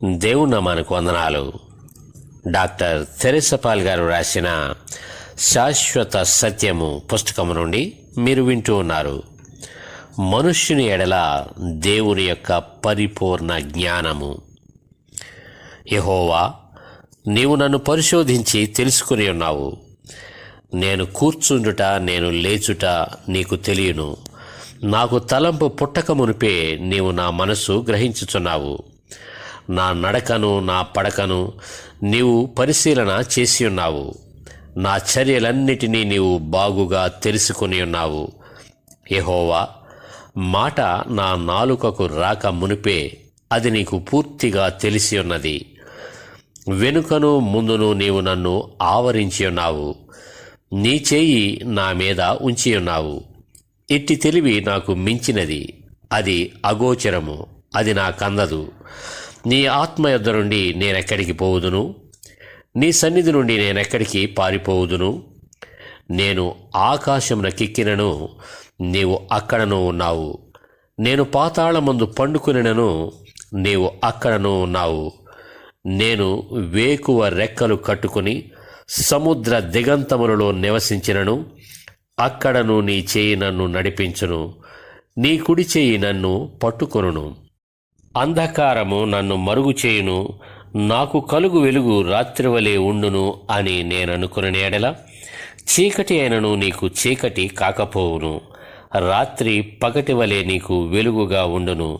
దేవుని నామానికి వందనాలు. డాక్టర్ తెరెసపాల్ గారు రాసిన శాశ్వత సత్యము పుస్తకం నుండి మీరు వింటూ ఉన్నారు. మనుష్యుని ఎడల దేవుని యొక్క పరిపూర్ణ జ్ఞానము. యెహోవా, నీవు నన్ను పరిశోధించి తెలుసుకుని ఉన్నావు. నేను కూర్చుండుట నేను లేచుట నీకు తెలియను. నాకు తలంపు పుట్టక మునిపే నీవు నా మనసు గ్రహించుచున్నావు. నా నడకను నా పడకను నీవు పరిశీలన చేసి ఉన్నావు. నా చర్యలన్నిటినీ నీవు బాగుగా తెలుసుకుని ఉన్నావు. యెహోవా, మాట నా నాలుకకు రాక మునిపే అది నీకు పూర్తిగా తెలిసి ఉన్నది. వెనుకను ముందును నీవు నన్ను ఆవరించి ఉన్నావు. నీ చేయి నా మీద ఉంచి ఉన్నావు. ఇట్టి తెలివి నాకు మించినది. అది అగోచరము, అది నాకందదు. నీ ఆత్మ యొద్ద నుండి నేనెక్కడికి పోవుదును? నీ సన్నిధి నుండి నేనెక్కడికి పారిపోవుదును? నేను ఆకాశమునకెక్కినను నీవు అక్కడను ఉన్నావు. నేను పాతాళమందు పండుకునినను నీవు అక్కడను ఉన్నావు. నేను వేకువ రెక్కలు కట్టుకుని సముద్ర దిగంతములలో నివసించినను అక్కడను నీ చేయి నన్ను నడిపించును. నీ కుడి చేయి నన్ను పట్టుకొనును. అంధకారము నన్ను మరుగు చేయును, నాకు కలుగు వెలుగు రాత్రివలే ఉండును అని నేననుకుని ఎడల చీకటి అయినను నీకు చీకటి కాకపోవును. రాత్రి పగటి వలె నీకు వెలుగుగా ఉండును.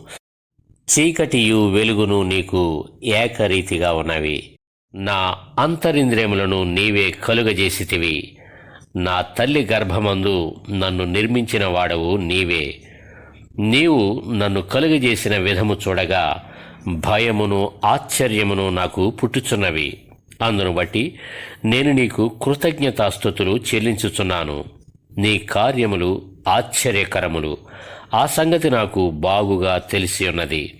చీకటియు వెలుగును నీకు ఏకరీతిగా ఉన్నవి. నా అంతరింద్రియములను నీవే కలుగజేసితివి. నా తల్లి గర్భమందు నన్ను నిర్మించిన వాడవు నీవే. నీవు నన్ను కలుగజేసిన విధము చూడగా భయమును ఆశ్చర్యమును నాకు పుట్టుచున్నవి. అందును బట్టి నేను నీకు కృతజ్ఞతాస్తుతులు చెల్లించుచున్నాను. నీ కార్యములు ఆశ్చర్యకరములు. ఆ సంగతి నాకు బాగుగా తెలిసి ఉన్నది.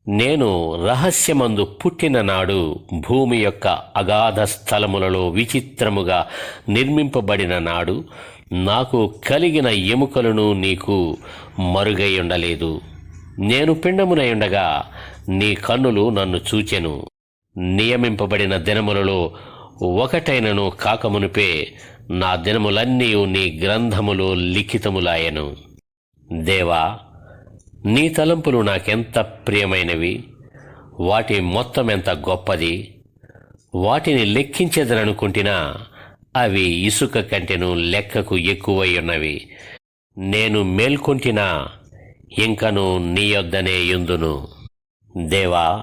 నేను రహస్యమందు పుట్టిన నాడు భూమి యొక్క అగాధ స్థలములలో విచిత్రముగా నిర్మింపబడిన నాడు నాకు కలిగిన ఎముకలను నీకు మరుగై ఉండలేదు. నేను పిండమునై ఉండగా నీ కన్నులు నన్ను చూచెను. నియమింపబడిన దినములలో ఒకటైనను కాకమునిపే నా దినములన్నీ నీ గ్రంథములో లిఖితములాయెను. దేవా, నీ తలంపులు నాకెంత ప్రియమైనవి. వాటి మొత్తం ఎంత గొప్పది. వాటిని లెక్కించెదననుకుంటున్నా అవి ఇసుక కంటెను లెక్కకు ఎక్కువై ఉన్నవి. నేను మేల్కొంటినా ఇంకను నీ యొద్దనే యుందును. దేవా,